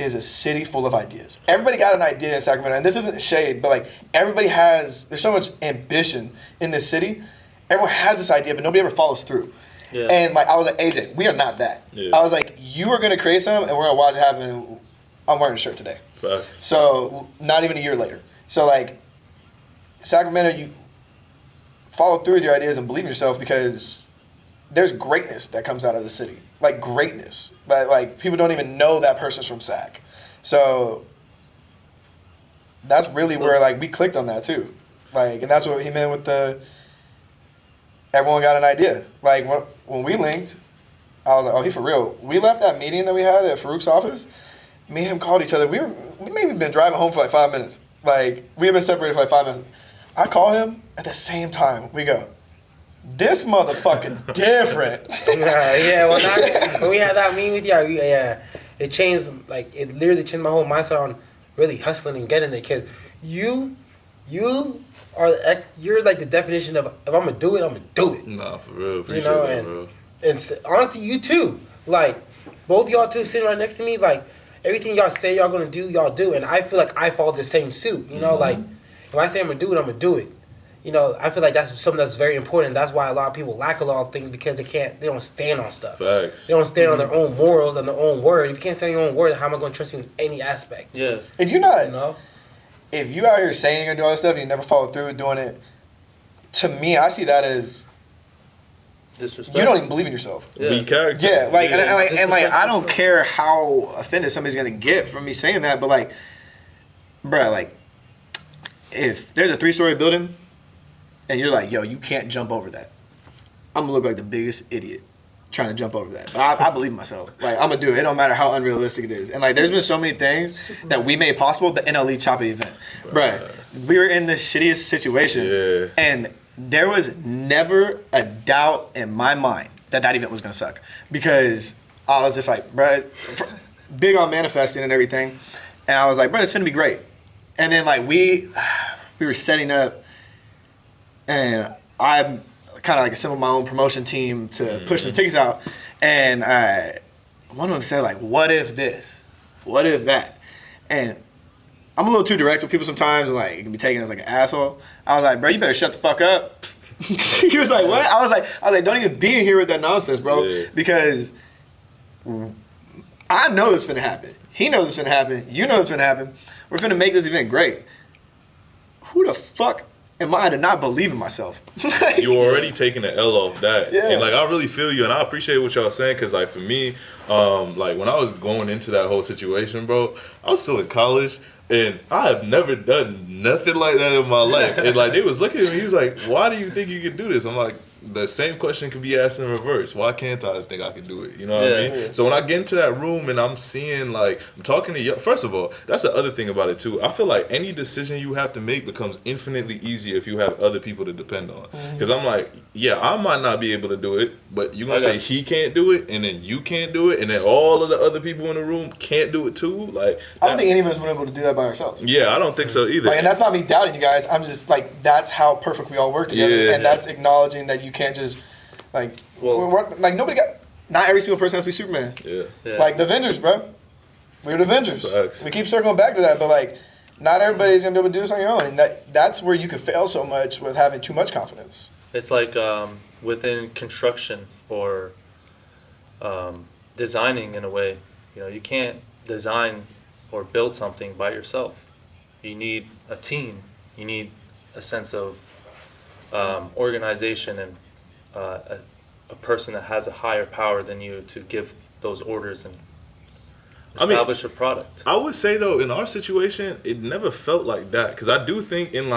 is a city full of ideas. Everybody got an idea in Sacramento, and this isn't shade, but like everybody has. There's so much ambition in this city. Everyone has this idea, but nobody ever follows through. Yeah. And like I was like, AJ, we are not that. Yeah. I was like, you are gonna create something, and we're gonna watch it happen. I'm wearing a shirt today. Facts. So not even a year later. So like Sacramento, you follow through with your ideas and believe in yourself because there's greatness that comes out of the city. Like greatness. Like people don't even know that person's from Sac. So that's really where like we clicked on that too. Like, and that's what he meant with the everyone got an idea. Like when we linked, I was like, oh, he for real. We left that meeting that we had at Farouk's office. Me and him called each other. We maybe been driving home for like 5 minutes. Like we had been separated for like 5 minutes. I call him at the same time. We go, this motherfucker different. When we had that meeting with you, it changed, like, it literally changed my whole mindset on really hustling and getting it. Because you're like the definition of, if I'm going to do it, I'm going to do it. Nah, for real. Appreciate that, bro. And honestly, you too. Like, both y'all two sitting right next to me, like, everything y'all say y'all going to do, y'all do. And I feel like I follow the same suit, you know? Like, if I say I'm going to do it, I'm going to do it. You know, I feel like that's something that's very important. That's why a lot of people lack a lot of things because they don't stand on stuff. Facts. They don't stand on their own morals and their own word. If you can't stand on your own word, how am I going to trust you in any aspect? Yeah. If you're not, you know? If you out here saying you're going to do all this stuff and you never follow through with doing it, to me, I see that as disrespect. You don't even believe in yourself. Yeah. Weak character. Yeah, like, and I don't care how offended somebody's going to get from me saying that, but like, bruh, like, if there's a 3-story building, and you're like, yo, you can't jump over that, I'm gonna look like the biggest idiot trying to jump over that. But I believe in myself. Like, I'm gonna do it. It don't matter how unrealistic it is. And like, there's been so many things that we made possible. The NLE Choppy event, bruh, we were in the shittiest situation, and there was never a doubt in my mind that event was gonna suck because I was just like, bruh, big on manifesting and everything, and I was like, bruh, it's gonna be great. And then like we were setting up. And I'm kind of like assembled my own promotion team to push some tickets out. And one of them said, like, what if this? What if that? And I'm a little too direct with people sometimes, and like, it can be taken as like an asshole. I was like, bro, you better shut the fuck up. He was like, what? I was like, don't even be in here with that nonsense, bro. Because I know it's finna happen. He knows it's finna happen. You know it's finna happen. We're finna make this event great. Who the fuck am I to not believe in myself? Like, you're already taking the L off that. Yeah. And like, I really feel you, and I appreciate what y'all saying, because like for me, like when I was going into that whole situation, bro, I was still in college, and I have never done nothing like that in my life. And like, they was looking at me, he was like, why do you think you can do this? I'm like, the same question could be asked in reverse. Why can't I think I can do it? You know what I mean? Yeah. So when I get into that room and I'm seeing, like, I'm talking to you. First of all, that's the other thing about it too. I feel like any decision you have to make becomes infinitely easier if you have other people to depend on. Because I'm like, yeah, I might not be able to do it, but you're going to say he can't do it, and then you can't do it, and then all of the other people in the room can't do it too. Like, I don't think any of us would be able to do that by ourselves. Yeah, I don't think so either. Like, and that's not me doubting you guys. I'm just like, that's how perfect we all work together. And that's acknowledging that you can't just, like, like nobody got, not every single person has to be Superman. Yeah. Like the Avengers, bro. We're the Avengers. Facts. We keep circling back to that, but like, not everybody's gonna be able to do this on your own, and that's where you could fail so much with having too much confidence. It's like within construction or designing in a way. You know, you can't design or build something by yourself. You need a team. You need a sense of organization and a person that has a higher power than you to give those orders and establish a product. I would say though, in our situation, it never felt like that, because I do think in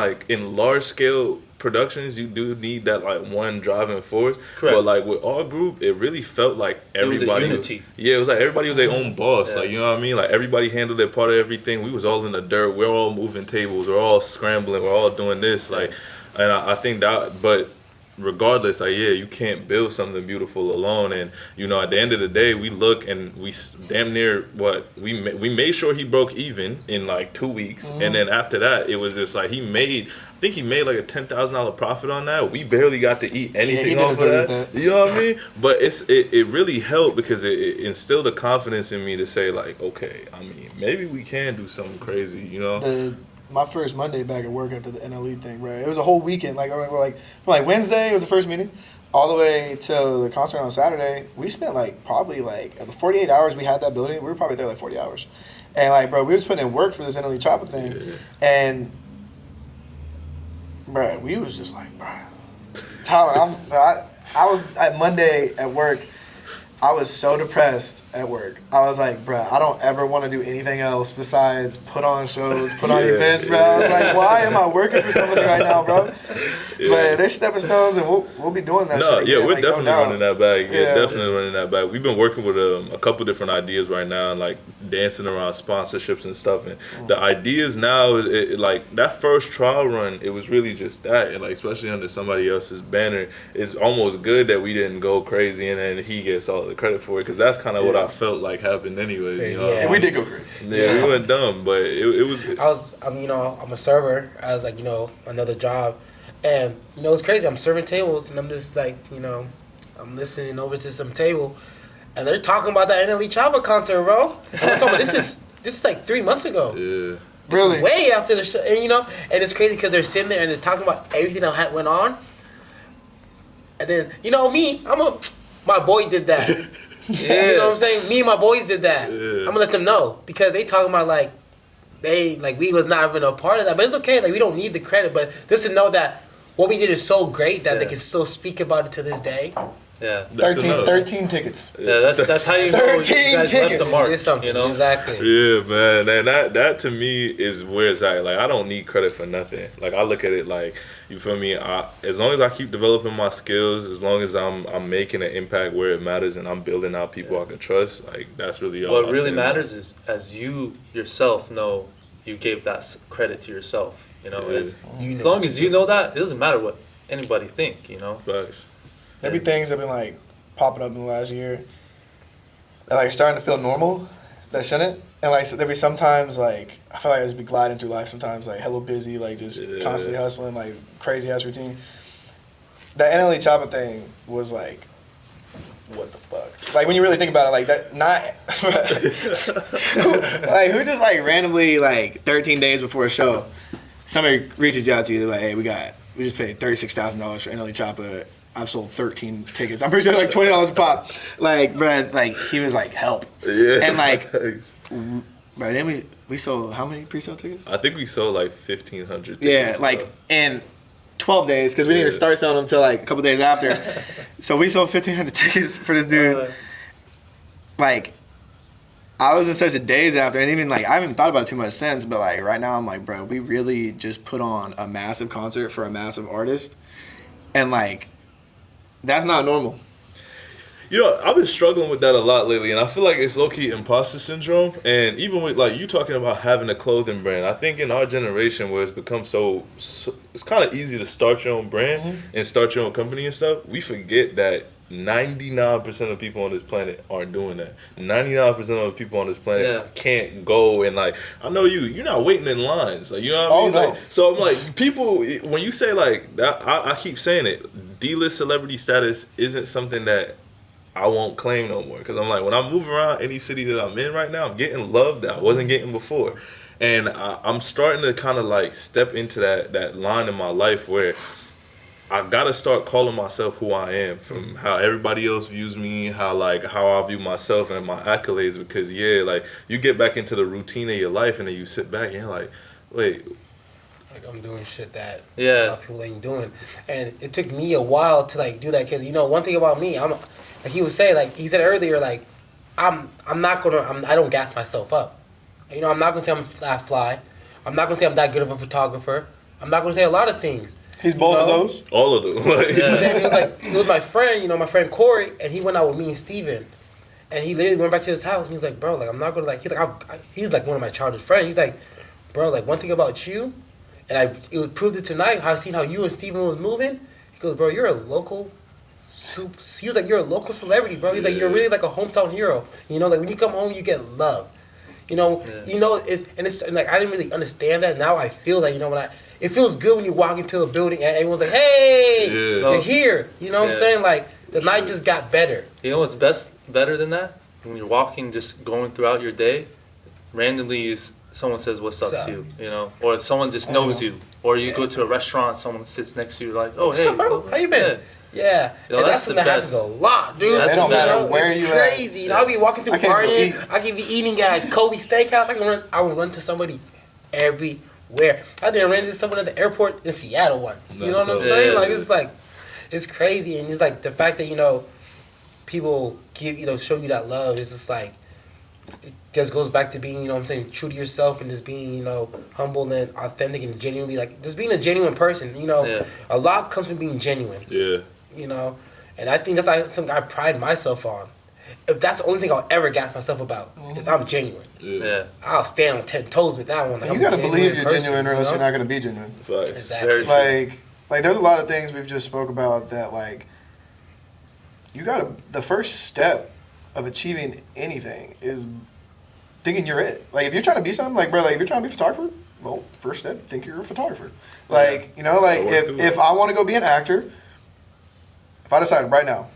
large scale productions, you do need that like one driving force. Correct. But like with our group, it really felt like everybody. It was a unity. It was like everybody was their own boss. Like, you know what I mean? Like, everybody handled their part of everything. We was all in the dirt. We're all moving tables. We're all scrambling. We're all doing this. Like, and I think that, but regardless, like, you can't build something beautiful alone. And, you know, at the end of the day, we look and we damn near we made sure he broke even in like 2 weeks. And then after that, it was just like, I think think he made like a $10,000 profit on that. We barely got to eat anything he did off his of dirty that. with that. You know what I mean? But it really helped because it instilled a confidence in me to say like, okay, I mean, maybe we can do something crazy, you know? My first Monday back at work after the NLE thing, right? It was a whole weekend. Like, I remember, like Wednesday was the first meeting, all the way till the concert on Saturday. We spent like probably like at the 48 hours we had that building. We were probably there like 40 hours, and like, bro, we was putting in work for this NLE Choppa thing, and bro, we was just like, bro, I was at Monday at work. I was so depressed at work. I was like, bruh, I don't ever want to do anything else besides put on shows, put on events, bro. I was like, why am I working for somebody right now, bro? Yeah. But there's stepping stones, and we'll be doing that shit again. Yeah, we're like, definitely running that back. Yeah, definitely yeah. running that back. We've been working with a couple different ideas right now, and like dancing around sponsorships and stuff. And the ideas now, like that first trial run, it was really just that. And like, especially under somebody else's banner, it's almost good that we didn't go crazy and then he gets all the credit for it, because that's kind of what I felt like happened anyways. You know? Yeah, we did go crazy. Yeah, we went dumb, but it was. I'm a server. I was like, another job. And, it's crazy. I'm serving tables, and I'm just like, I'm listening over to some table, and they're talking about that NLE Choppa concert, bro. And I'm talking about this is like 3 months ago. Yeah. Really? Way after the show. And, and it's crazy because they're sitting there and they're talking about everything that went on. And then, me, my boy did that. Yeah. You know what I'm saying? Me and my boys did that. Yeah. I'm going to let them know, because they talking about, like, we was not even a part of that. But it's okay. Like, we don't need the credit. But just to know that what we did is so great that they can still speak about it to this day. Yeah. 13 tickets. Yeah, that's how you know 13 you guys tickets. left the mark. Something, Exactly. Yeah, man. And that to me is where it's at. Like, I don't need credit for nothing. Like, I look at it like, you feel me? As long as I keep developing my skills, as long as I'm making an impact where it matters and I'm building out people I can trust, like, that's really all. What really matters is, as you yourself know, you gave that credit to yourself. As long as you know that, it doesn't matter what anybody think. Facts. There be things that been like popping up in the last year that like starting to feel normal that shouldn't. And like there be sometimes like I feel like I just be gliding through life sometimes, like hella busy, like just constantly hustling, like crazy ass routine. That NLE Choppa thing was like, what the fuck? It's like when you really think about it, like that who just like randomly like 13 days before a show, somebody reaches out to you, they're like, hey, we just paid $36,000 for NLE Choppa. I've sold 13 tickets. I'm pretty sure like $20 a pop. Like, bro, like he was like, help. Yeah. And like, bro, then we sold how many pre-sale tickets? I think we sold like 1,500 tickets. Yeah, like in 12 days, because we didn't even start selling them until like a couple days after. So we sold 1,500 tickets for this dude. Like, I was in such a daze after, and even like I haven't even thought about it too much since. But like right now, I'm like, bro, we really just put on a massive concert for a massive artist, and like. That's not normal. I've been struggling with that a lot lately, and I feel like it's low-key imposter syndrome. And even with, like, you talking about having a clothing brand, I think in our generation where it's become so it's kind of easy to start your own brand and start your own company and stuff, we forget that 99% of people on this planet aren't doing that. 99% of the people on this planet can't go and, like, I know you're not waiting in lines. Like, you know what I mean? No. Like, so I'm like, people, when you say, like, that, I keep saying it, D-list celebrity status isn't something that I won't claim no more. Because I'm like, when I move around any city that I'm in right now, I'm getting love that I wasn't getting before. And I'm starting to kind of like step into that line in my life where I gotta start calling myself who I am, from how everybody else views me, how I view myself and my accolades. Because like you get back into the routine of your life and then you sit back and you're like, wait. Like I'm doing shit that a lot of people ain't doing, and it took me a while to like do that. Cause one thing about me, like he would say, like he said earlier, like I don't gas myself up. I'm not gonna say I'm fly. I'm not gonna say I'm that good of a photographer. I'm not gonna say a lot of things. He's both of those? All of them. It was my friend, my friend Corey, and he went out with me and Steven. And he literally went back to his house and he's like, bro, like I'm not gonna like he's like one of my childhood friends. He's like, bro, like one thing about you, and it proved it tonight, how I seen how you and Steven was moving. He goes, bro, you're a local he was like, you're a local celebrity, bro. He's like, you're really like a hometown hero. Like when you come home you get love. It's like I didn't really understand that. Now I feel that, it feels good when you walk into a building and everyone's like, hey, you're here. You know what I'm saying? Like, the night just got better. You know what's better than that? When you're walking, just going throughout your day, randomly someone says, what's up to you, you know? Or someone just knows you. Or you go to a restaurant, someone sits next to you, like, oh, What's hey. up, bro? How you been? Yeah. Yo, and that's something that happens a lot, dude. That's it don't matter where it's you crazy. You know, I'll be walking through Garden. I can be eating at Kobe Steakhouse. I will run to somebody everywhere. I didn't run into someone at the airport in Seattle once. You know what I'm saying? It's crazy. And it's like the fact that, you know, people show you that love. It's just like, it just goes back to being, you know what I'm saying, true to yourself and just being, you know, humble and authentic and genuinely, like, just being a genuine person. You know, a lot comes from being genuine. Yeah. You know, and I think that's something I pride myself on. If that's the only thing I'll ever gas myself about, is I'm genuine. Yeah. I'll stand on 10 toes with that one. Like, you gotta believe you're genuine, or else you're not gonna be genuine. Right. Exactly. Like there's a lot of things we've just spoke about that, like, the first step of achieving anything is thinking you're it. Like, if you're trying to be something, like, bro, like, if you're trying to be a photographer, well, first step, think you're a photographer. Like, you know, like, if I want to go be an actor, if I decide right now,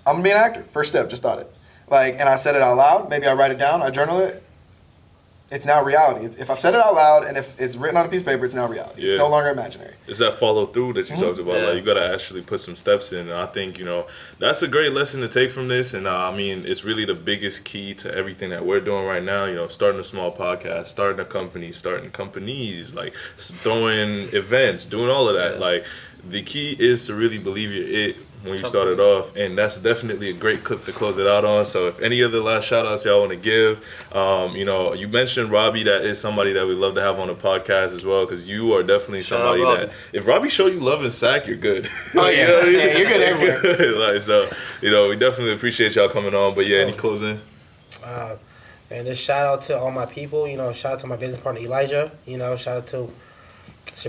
I'm going to be an actor, first step, just thought it. Like, and I said it out loud, maybe I write it down, I journal it, it's now reality. If I've said it out loud and if it's written on a piece of paper, it's now reality. It's no longer imaginary. It's that follow through that you talked about. Like, you got to actually put some steps in. And I think, you know, that's a great lesson to take from this. And I mean, it's really the biggest key to everything that we're doing right now. You know, starting a small podcast, starting a company, starting companies, like throwing events, doing all of that. Like, the key is to really believe you're it when you started off, and that's definitely a great clip to close it out on. So if any other last shout outs y'all want to give, you know, you mentioned Robbie, that is somebody that we'd love to have on the podcast as well, because you are definitely somebody that, if Robbie show you love and sack, you're good. Oh, yeah. You know what I mean? Yeah, you're good everywhere. Like, so, you know, we definitely appreciate y'all coming on, but yeah, any closing? And just shout out to all my people, you know, shout out to my business partner Elijah, you know, shout out to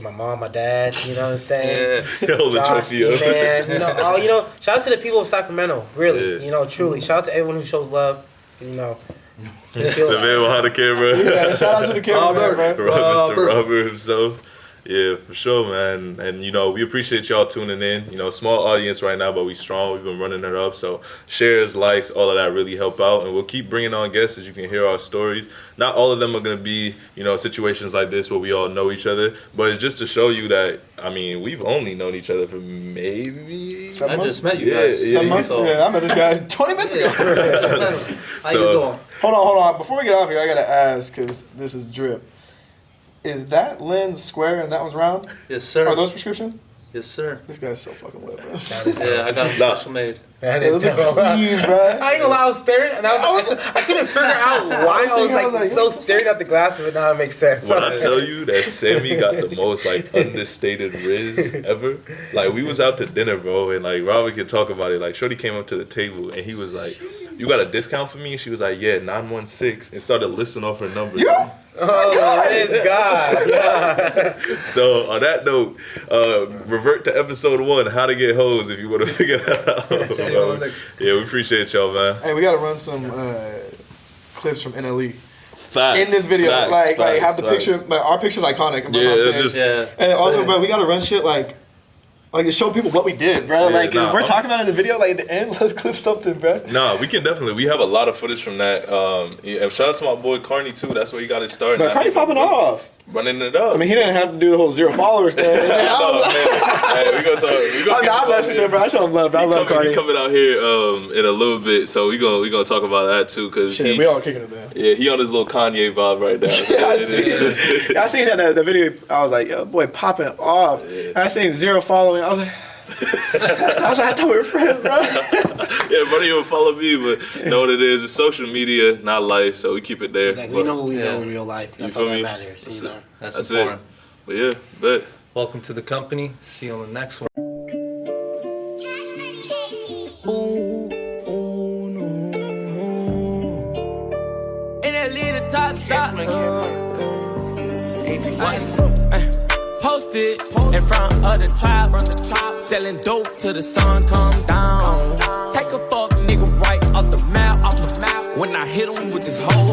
my mom, my dad, you know what I'm saying? Josh, man, you know, shout out to the people of Sacramento, really, you know, truly. Shout out to everyone who shows love, you know. The man behind the camera. Yeah, shout out to the camera, man. Mr. Robert himself. Yeah, for sure, man. And, you know, we appreciate y'all tuning in. You know, small audience right now, but we strong. We've been running it up. So shares, likes, all of that really help out. And we'll keep bringing on guests as you can hear our stories. Not all of them are going to be, you know, situations like this where we all know each other. But it's just to show you that, I mean, we've only known each other for maybe... I just met you guys. Yeah, I met this guy 20 minutes ago. How you doing? Hold on. Before we get off here, I got to ask, because this is drip. Is that lens square and that one's round? Yes, sir. Are those prescription? Yes, sir. This guy's so fucking lit, bro. Yeah, I got them special made. That is dope. Bro. I ain't gonna lie, I was staring, and I couldn't figure out why I was like so staring at the glasses, but now it makes sense. When I tell you that Sammy got the most like understated riz ever, like we was out to dinner, bro, and like Robert could talk about it. Like Shorty came up to the table and he was like, "You got a discount for me?" And she was like, "Yeah, 916," and started listing off her numbers. Yeah. Oh, this guy. So on that note, revert to episode 1, how to get hoes, if you want to figure that out. Yeah, we appreciate y'all, man. Hey, we got to run some clips from NLE. Facts, in this video, facts, have the picture. Like, our picture's iconic. And also, bro, we gotta run shit like to show people what we did, bro. If we're talking about it in the video, like at the end, let's clip something, bro. Nah, we can definitely. We have a lot of footage from that. And shout out to my boy Carney too. That's where he got it started. But Carney popping off. Running it up. I mean, he didn't have to do the whole 0 followers thing. No, man. Hey, we gonna talk. I'm messing him, bro. I show him love. I love Carney. He coming out here in a little bit, so we gonna talk about that too, cause we all kicking it, man. Yeah, he on his little Kanye vibe right now. I seen that the video. I was like, yo, boy, popping off. Yeah. I seen 0 following. I was like, I thought we were friends, bro. Yeah, buddy, you follow me, but know what it is. It's social media, not life, so we keep it there. Exactly. We know who we know in real life. That's all that matters. You know? That's important. It. But yeah, bet. Welcome to the company. See you on the next one. And that little top shot. Posted in front of the tribe, selling dope till the sun come down. Take a fuck nigga right off the map. When I hit him with this whole